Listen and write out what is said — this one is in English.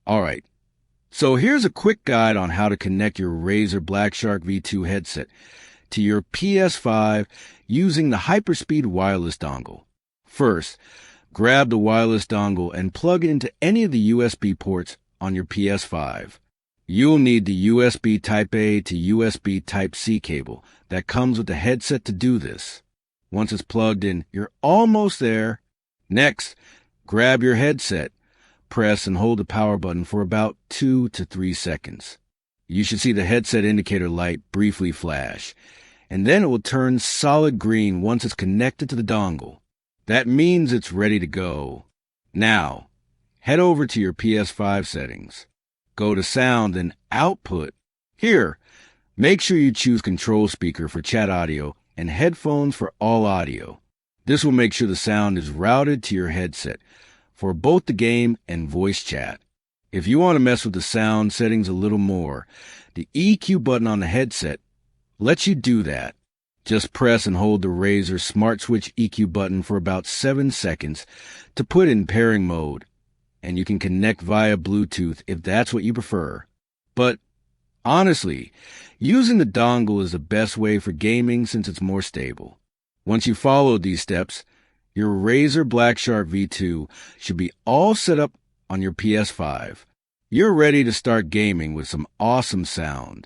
All right, so here's a quick guide on how to connect your Razer BlackShark V2 headset to your PS5 using the Hyperspeed wireless dongle. First, grab the wireless dongle and plug it into any of the USB ports on your PS5. You'll need the USB Type-A to USB Type-C cable that comes with the headset to do this. Once it's plugged in, you're almost there. Next, grab your headset. Press and hold the power button for about 2 to 3 seconds. You should see the headset indicator light briefly flash, and then it will turn solid green once it's connected to the dongle. That means it's ready to go. Now, head over to your PS5 settings. Go to Sound and Output. Here, make sure you choose Control Speaker for chat audio and Headphones for all audio. This will make sure the sound is routed to your headset for both the game and voice chat. If you want to mess with the sound settings a little more, the EQ button on the headset lets you do that. Just press and hold the Razer Smart Switch EQ button for about 7 seconds to put in pairing mode, and you can connect via Bluetooth if that's what you prefer. But honestly, using the dongle is the best way for gaming since it's more stable. Once you follow these steps, your Razer BlackShark V2 should be all set up on your PS5. You're ready to start gaming with some awesome sound.